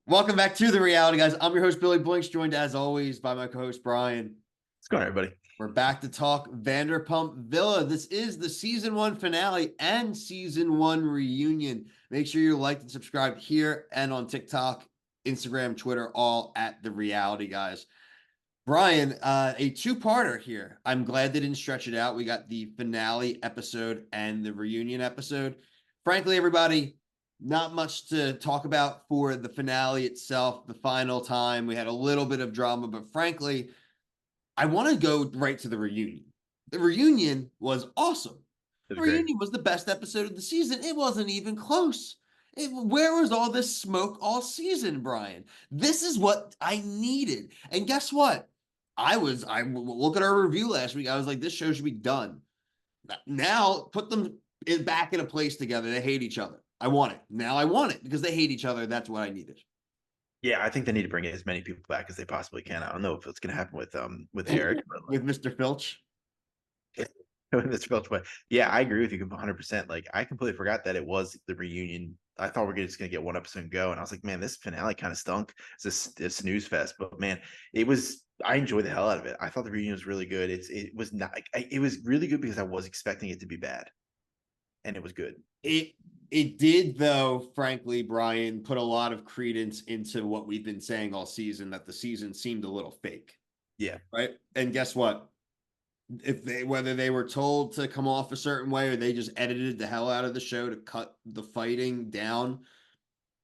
Welcome back to the reality, guys. I'm your host, Billy Blinks, joined as always by my co-host, Brian. What's going on, everybody? We're back to talk Vanderpump Villa. This is the season one finale and season one reunion. Make sure you like and subscribe here and on TikTok, Instagram, Twitter, all at the reality, guys. Brian, a two-parter here. I'm glad they didn't stretch it out. We got the finale episode and the reunion episode. Frankly, everybody, not much to talk about for the finale itself, the final time. We had a little bit of drama, but frankly, I want to go right to the reunion. The reunion was awesome. It The was great. reunion was the best episode of the season. It wasn't even close. Where was all this smoke all season, Brian? This is what I needed. And guess what? I look at our review last week. I was like, this show should be done. Now put them back in a place together. They hate each other. I want it. Now I want it because they hate each other. That's what I needed. Yeah, I think they need to bring as many people back as they possibly can. I don't know if it's going to happen with Eric, but With Mr. Filch. with this Filch, but yeah, I agree with you 100%. Like, I completely forgot that it was the reunion. I thought we were just going to get one episode and go, and I was like, man, this finale kind of stunk. It's a snooze fest, but man, it was. I enjoyed the hell out of it. I thought the reunion was really good. It was not. It was really good because I was expecting it to be bad, and it was good. It did, though, frankly, Brian, put a lot of credence into what we've been saying all season, that the season seemed a little fake. Yeah, Right. And guess what? If they whether they were told to come off a certain way or they just edited the hell out of the show to cut the fighting down,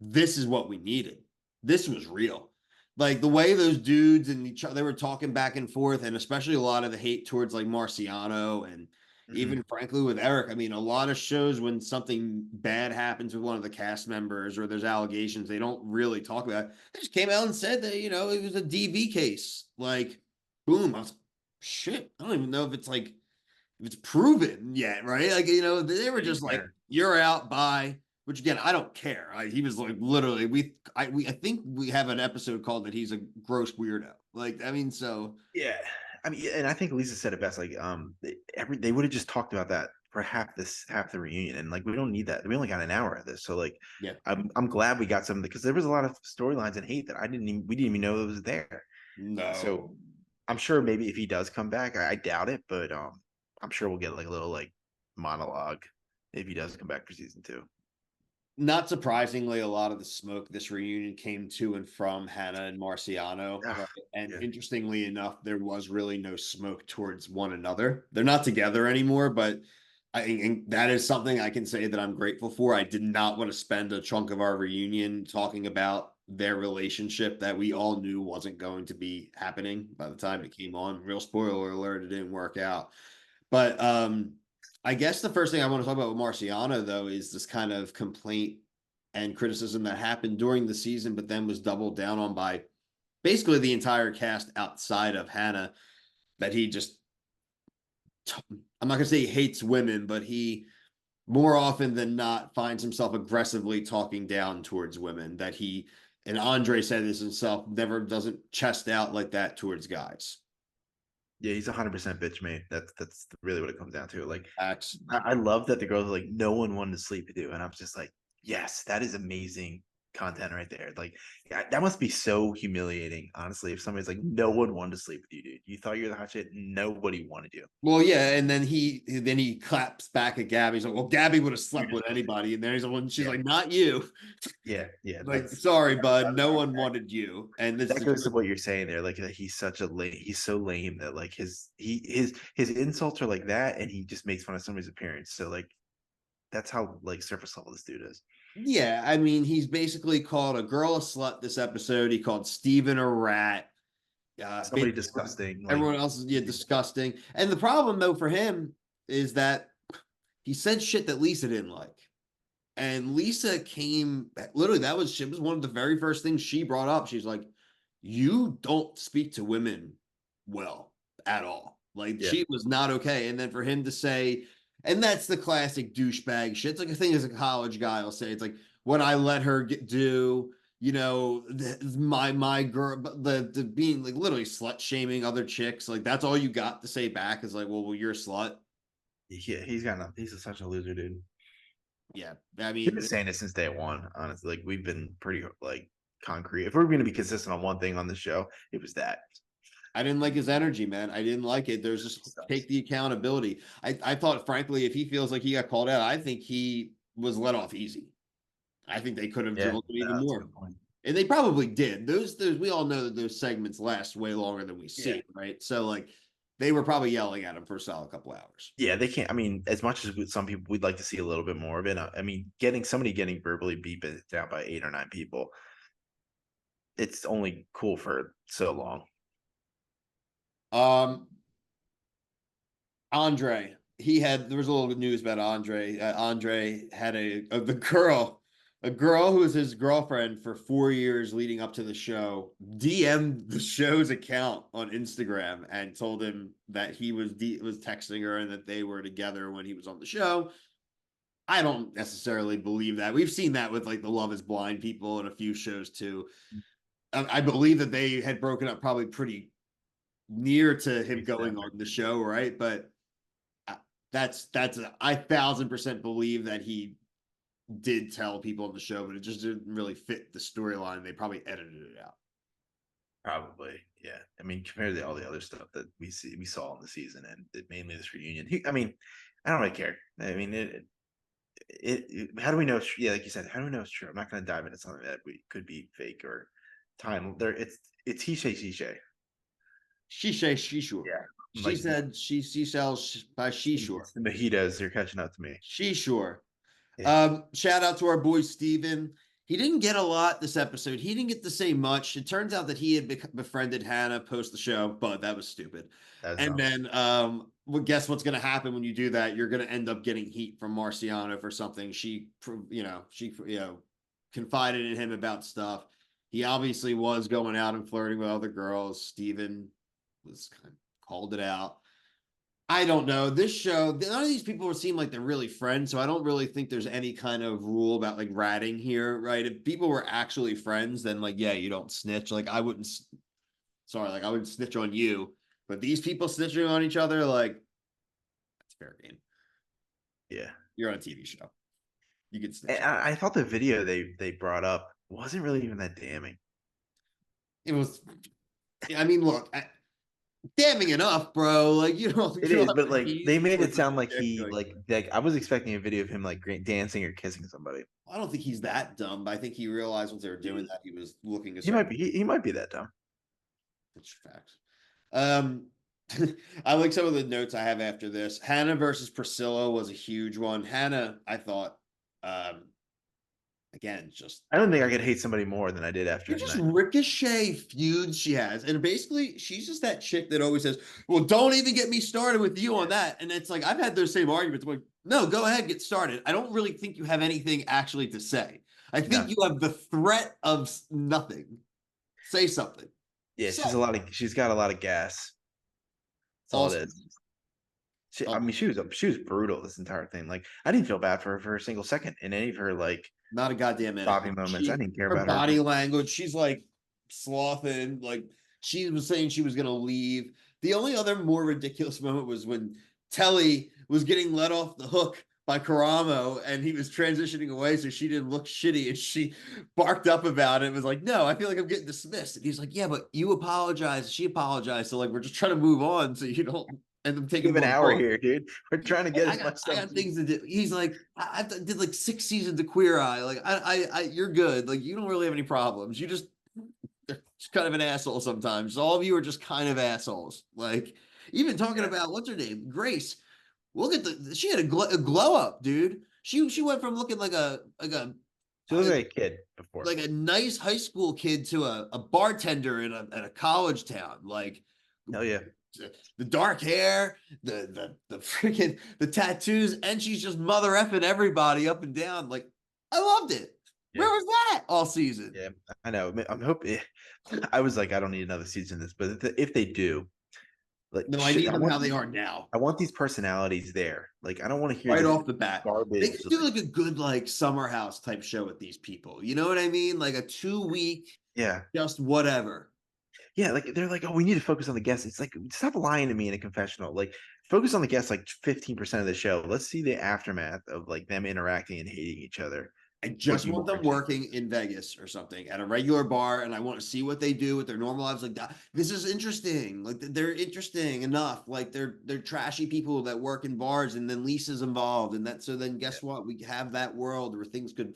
this is what we needed. This was real. Like the way those dudes and each other they were talking back and forth, and especially a lot of the hate towards like Marciano and hmm even frankly with Eric. I mean, a lot of shows when something bad happens with one of the cast members or there's allegations, they don't really talk about it. They just came out and said that, it was a DV case. Like, boom. I was shit. I don't even know if it's proven yet, right? Like, they were just like, you're out, bye. Which again, I don't care. He was like literally, I think we have an episode called that he's a gross weirdo. Like, I mean, so Yeah, I mean, and I think Lisa said it best. Like, they would have just talked about that for half the reunion, and like we don't need that. We only got an hour of this, so like, yeah, I'm glad we got some because there was a lot of storylines and hate that we didn't even know it was there. no, So I'm sure maybe if he does come back, I doubt it, but I'm sure we'll get like a little like monologue if he does come back for season two. not surprisingly, a lot of the smoke this reunion came to and from Hannah and Marciano. Ah, Right? And yeah, interestingly enough, there was really no smoke towards one another. They're not together anymore, but and that is something I can say that I'm grateful for. I did not want to spend a chunk of our reunion talking about their relationship that we all knew wasn't going to be happening by the time it came on. Real spoiler alert, it didn't work out. But I guess the first thing I want to talk about with Marciano, though, is this kind of complaint and criticism that happened during the season, but then was doubled down on by basically the entire cast outside of Hannah. That he just, I'm not going to say he hates women, but he more often than not finds himself aggressively talking down towards women. That he, and Andre said this himself, never doesn't chest out like that towards guys. yeah, he's 100% bitch made. That's really what it comes down to. Like, Acts. I love that the girls are like no one wanted to sleep with you, and I'm just like, yes, that is amazing content right there. Like, yeah, that must be so humiliating, honestly. If somebody's like, no one wanted to sleep with you, dude. You thought you were the hot shit. Nobody wanted you. Well, yeah, and then he claps back at Gabby. He's like, "Well, Gabby would have You're slept just with pussy. anybody." And then he's like, well, she's Yeah, like, "Not you." yeah. Like, That's sorry, bud, no one wanted you. And this that is goes to what you're saying there. Like, he's such a lame. He's so lame that like his insults are like that, and he just makes fun of somebody's appearance. So like, that's how like surface level this dude is. yeah. I mean, he's basically called a girl a slut this episode. He called Steven a rat. Somebody disgusting. Like, Everyone else is disgusting. And the problem though for him is that he said shit that Lisa didn't like. And Lisa came literally, that was she was one of the very first things she brought up. She's like, you don't speak to women well at all. Like yeah, she was not okay. And then for him to say, and that's the classic douchebag shit. It's like a thing as a college guy will say, it's like when I let her do, my girl, the being like literally slut shaming other chicks. Like that's all you got to say back is like, well, you're a slut. yeah. He's got nothing. Such a loser, dude. Yeah. I We've mean, been saying it since day one, honestly. Like, we've been pretty like concrete. If we're going to be consistent on one thing on the show, it was that. I didn't like his energy, man. I didn't like it. There's just take the accountability. I thought, frankly, if he feels like he got called out, I think he was let off easy. I think they could have Yeah, drilled him even that's a more. good point. And they probably did. Those we all know that those segments last way longer than we Yeah. see, right? So like they were probably yelling at him for a solid couple hours. Yeah, they can't. I mean, as much as some people would like to see a little bit more of it. I mean, getting verbally beaten down by 8 or 9 people, it's only cool for so long. Um, Andre, there was a little news about Andre. Andre had a girl who was his girlfriend for 4 years leading up to the show, DM'd the show's account on Instagram and told him that he was texting her and that they were together when he was on the show. I don't necessarily believe that. We've seen that with like the Love Is Blind people and a few shows too. I believe that they had broken up probably pretty near to him going on the show, right? But that's I 1,000% believe that he did tell people on the show, but it just didn't really fit the storyline. They probably edited it out. Probably, yeah. I mean, compared to all the other stuff that we saw in the season, and mainly this reunion. I mean, I don't really care. I mean, how do we know? Yeah, like you said, how do we know it's true? I'm not going to dive into something that we could be fake or time. There, it's he say, she say. She say, she sure. Yeah, She like said she sells by she sure. the mojitos. You're catching up to me. She sure. Yeah. Shout out to our boy Steven. He didn't get a lot this episode. He didn't get to say much. It turns out that he had befriended Hannah post the show, but that was stupid. And then, well, guess what's going to happen when you do that? You're going to end up getting heat from Marciano for something. She confided in him about stuff. He obviously was going out and flirting with other girls. Steven was kind of called it out. I don't know. This show, none of these people seem like they're really friends, so I don't really think there's any kind of rule about like ratting here, right? If people were actually friends, then like, yeah, you don't snitch. Like I wouldn't snitch on you, but these people snitching on each other, like that's fair game. Yeah. You're on a TV show. You can snitch. I thought the video they brought up wasn't really even that damning. It was, I mean, look, damning enough, bro. Like you don't. It is, but like they made it sound like he like I was expecting a video of him like dancing or kissing somebody. I don't think he's that dumb, but I think he realized what they were doing that he was looking. He might be. He might be that dumb. That's facts. I like some of the notes I have after this. Hannah versus Priscilla was a huge one. Hannah, I thought, again, just I don't think I could hate somebody more than I did after just ricochet feuds she has. And basically, she's just that chick that always says, well, don't even get me started with you on that. And it's like, I've had those same arguments. I'm like, no, go ahead, get started. I don't really think you have anything actually to say. I think you have the threat of nothing. Say something. Yeah, she's got a lot of gas. That's all it is. I mean, she was brutal this entire thing. Like, I didn't feel bad for her for a single second in any of her like not a goddamn minute. stopping moments. I didn't care about her body language. She's like sloughing. Like she was saying she was gonna leave. The only other more ridiculous moment was when Telly was getting let off the hook by Karamo and he was transitioning away so she didn't look shitty and she barked up about it. It was like, no, I feel like I'm getting dismissed. And he's like, yeah, but you apologized. She apologized. So like, we're just trying to move on so you don't end up taking an hour here, dude. We're trying to get as much stuff. I got things to do. He's like, I did like 6 seasons of Queer Eye. Like, you're good. Like, you don't really have any problems. You're just kind of an asshole sometimes. All of you are just kind of assholes. Like, even talking about what's her name, Grace. Look at she had a glow up, dude. She went from looking like she looked like a kid before, like a nice high school kid to a bartender in a college town. Like, hell yeah. The dark hair, the freaking the tattoos, and she's just mother effing everybody up and down. Like, I loved it. Yeah. Where was that all season? Yeah, I know. I'm hoping. I was like, I don't need another season of this, but if they do, like, no, I need them how they are now. I want these personalities there. Like, I don't want to hear right off the bat. Garbage. They could do like a good like summer house type show with these people. You know what I mean? Like a 2-week, just whatever. Yeah, like they're like, oh, we need to focus on the guests. It's like, stop lying to me in a confessional. Like, focus on the guests like 15% of the show. Let's see the aftermath of like them interacting and hating each other. I Would just be want more them interesting. working in Vegas or something at a regular bar, and I want to see what they do with their normal lives. Like that, this is interesting. Like they're interesting enough. Like they're trashy people that work in bars, and then Lisa's involved, and that. So then, Yeah, guess what? We have that world where things could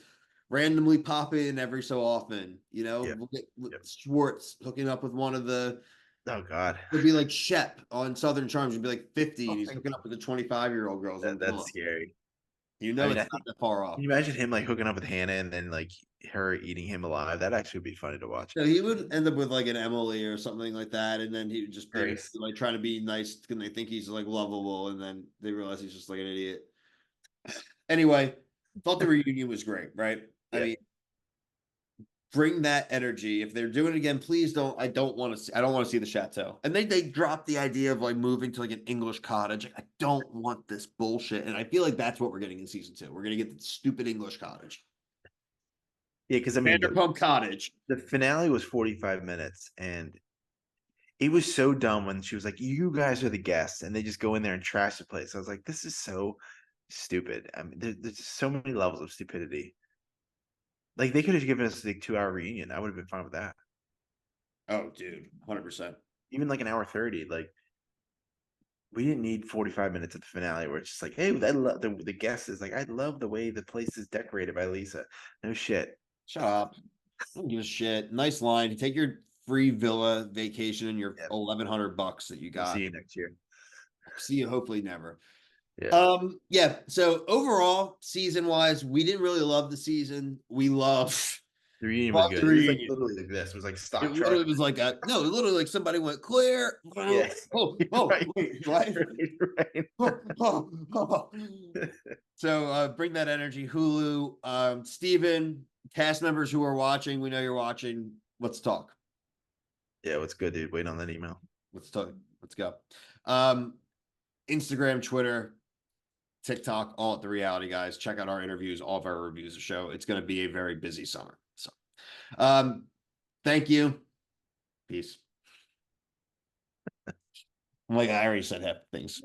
randomly pop in every so often. You know, yeah, we'll get yeah. Schwartz hooking up with one of the. Oh God. It'll be like Shep on Southern Charms. He'll be like 50, and Oh he's my hooking God. up with the 25-year-old girls on That's Villa. scary. You I know, mean, it's I not think that far can off. you imagine him like hooking up with Hannah and then like her eating him alive? That actually would be funny to watch. So he would end up with like an Emily or something like that, and then he would just they would Grace. like trying to be nice and they think he's like lovable, and then they realize he's just like an idiot. Anyway, thought the reunion was great, right? I Yeah. mean, bring that energy. If they're doing it again, please don't. I don't want to see. I don't want to see the chateau. And they dropped the idea of like moving to like an English cottage. I don't want this bullshit, and I feel like that's what we're getting in season two. We're gonna get the stupid English cottage, Yeah, because I mean Vanderpump Cottage. the finale was 45 minutes and it was so dumb when she was like, "You guys are the guests," and they just go in there and trash the place. I was like, "This is so stupid." I mean, there's just so many levels of stupidity. Like they could have given us like 2 hour reunion. I would have been fine with that. Oh, dude, 100%. Even like an hour 30. Like we didn't need 45 minutes at the finale where it's just like, "Hey, I love the guest is like, I love the way the place is decorated by Lisa." No shit. Shut up. I don't give a shit. Nice line. Take your free villa vacation and your Yeah, $1,100 that you we'll see got. you next year. See you hopefully never. Yeah, Yeah. So overall, season wise, we didn't really love the season. We the reunion was love the good. It was like reunion. literally like this. It was like It stock literally chart. was like a no, literally like somebody went clear. Yeah, Oh, right, wait, what? right, Oh. right. So bring that energy, Hulu. Steven, cast members who are watching, we know you're watching. Let's talk. Yeah, what's good, dude? Wait on that email. Let's talk. Let's go. Um, Instagram, Twitter, TikTok, all at the reality guys. Check out our interviews, all of our reviews of the show. It's going to be a very busy summer. So um, thank you. Peace. Like I already said half things.